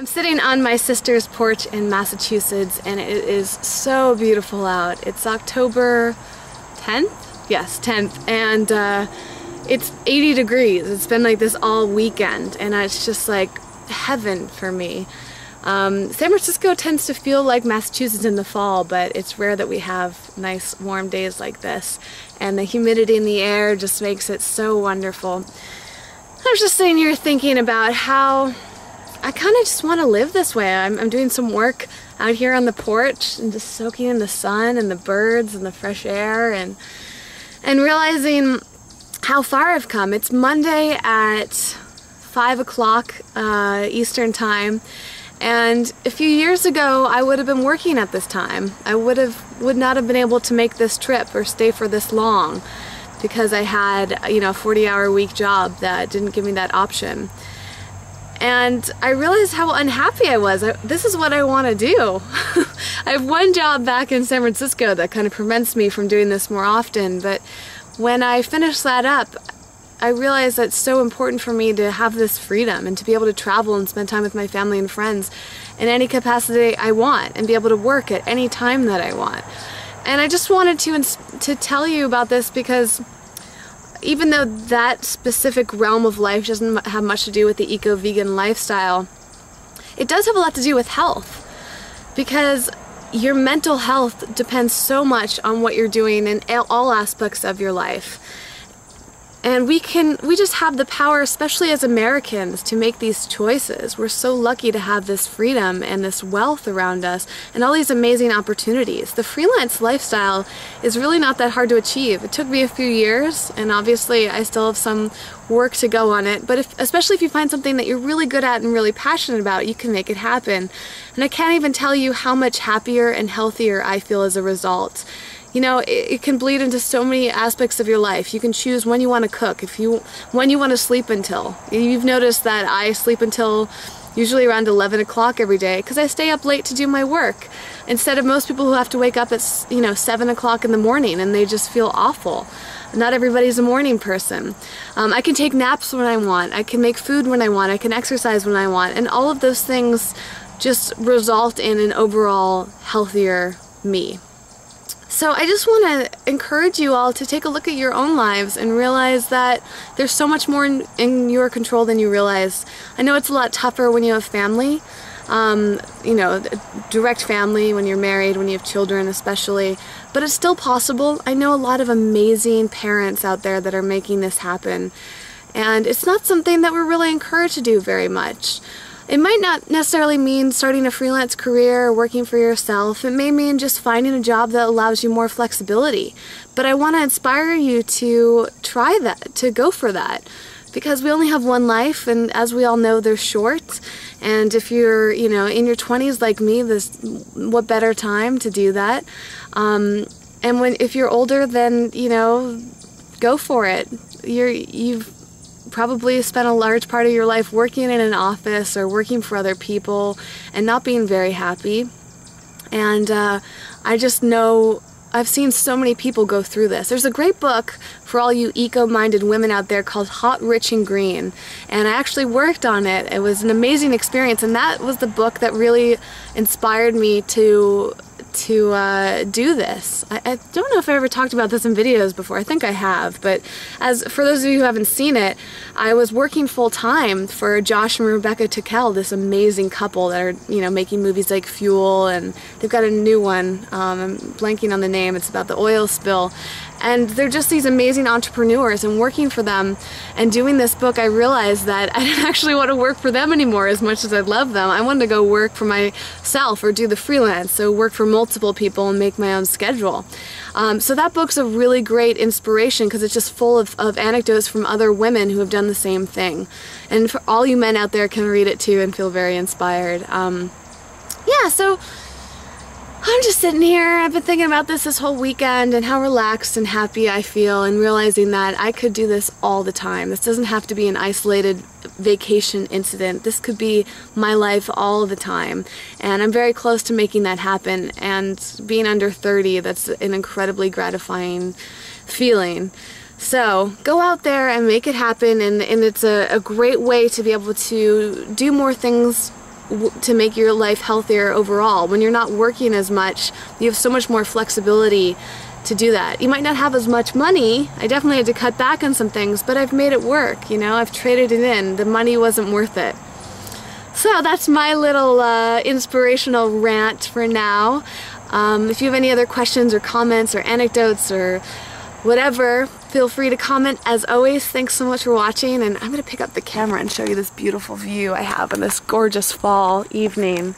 I'm sitting on my sister's porch in Massachusetts and it is so beautiful out. It's October 10th? Yes, 10th. And it's 80 degrees. It's been like this all weekend and it's just like heaven for me. San Francisco tends to feel like Massachusetts in the fall, but it's rare that we have nice warm days like this. And the humidity in the air just makes it so wonderful. I was just sitting here thinking about how I kind of just want to live this way. I'm doing some work out here on the porch and just soaking in the sun and the birds and the fresh air and realizing how far I've come. It's Monday at 5 o'clock Eastern time, and a few years ago I would have been working at this time. I would not have been able to make this trip or stay for this long because I had, a 40-hour week job that didn't give me that option. And I realized how unhappy I was. This is what I want to do. I have one job back in San Francisco that kind of prevents me from doing this more often, but when I finished that up, I realized that it's so important for me to have this freedom and to be able to travel and spend time with my family and friends in any capacity I want and be able to work at any time that I want. And I just wanted to tell you about this because even though that specific realm of life doesn't have much to do with the eco-vegan lifestyle, it does have a lot to do with health, because your mental health depends so much on what you're doing in all aspects of your life. And we just have the power, especially as Americans, to make these choices. We're so lucky to have this freedom and this wealth around us and all these amazing opportunities. The freelance lifestyle is really not that hard to achieve. It took me a few years, and obviously I still have some work to go on it, but especially if you find something that you're really good at and really passionate about, you can make it happen. And I can't even tell you how much happier and healthier I feel as a result. It can bleed into so many aspects of your life. You can choose when you want to cook, when you want to sleep until. You've noticed that I sleep until usually around 11 o'clock every day because I stay up late to do my work, instead of most people who have to wake up at 7 o'clock in the morning and they just feel awful. Not everybody's a morning person. I can take naps when I want. I can make food when I want. I can exercise when I want. And all of those things just result in an overall healthier me. So I just want to encourage you all to take a look at your own lives and realize that there's so much more in your control than you realize. I know it's a lot tougher when you have family, direct family, when you're married, when you have children especially, but it's still possible. I know a lot of amazing parents out there that are making this happen, and it's not something that we're really encouraged to do very much. It might not necessarily mean starting a freelance career or working for yourself. It may mean just finding a job that allows you more flexibility. But I want to inspire you to try that, to go for that. Because we only have one life, and as we all know, they're short. And if you're, in your 20s like me, what better time to do that? And if you're older, then, go for it. You've probably spent a large part of your life working in an office or working for other people and not being very happy. And I just know I've seen so many people go through this. There's a great book for all you eco-minded women out there called Hot, Rich, and Green. And I actually worked on it. It was an amazing experience, and that was the book that really inspired me to do this. I don't know if I ever talked about this in videos before. I think I have, but for those of you who haven't seen it, I was working full-time for Josh and Rebecca Tickell, this amazing couple that are making movies like Fuel, and they've got a new one. I'm blanking on the name. It's about the oil spill. And they're just these amazing entrepreneurs, and working for them and doing this book, I realized that I didn't actually want to work for them anymore as much as I love them. I wanted to go work for myself or do the freelance, so work for multiple people and make my own schedule. So that book's a really great inspiration because it's just full of anecdotes from other women who have done the same thing. And for all you men out there can read it too and feel very inspired. Yeah, so I'm just sitting here. I've been thinking about this whole weekend and how relaxed and happy I feel, and realizing that I could do this all the time. This doesn't have to be an isolated vacation incident. This could be my life all the time, and I'm very close to making that happen. And being under 30, that's an incredibly gratifying feeling. So go out there and make it happen, and it's a great way to be able to do more things to make your life healthier overall. When you're not working as much, you have so much more flexibility to do that. You might not have as much money. I definitely had to cut back on some things, but I've made it work, you know, I've traded it in. The money wasn't worth it. So that's my little inspirational rant for now. If you have any other questions or comments or anecdotes or whatever, feel free to comment. As always, thanks so much for watching, and I'm going to pick up the camera and show you this beautiful view I have on this gorgeous fall evening.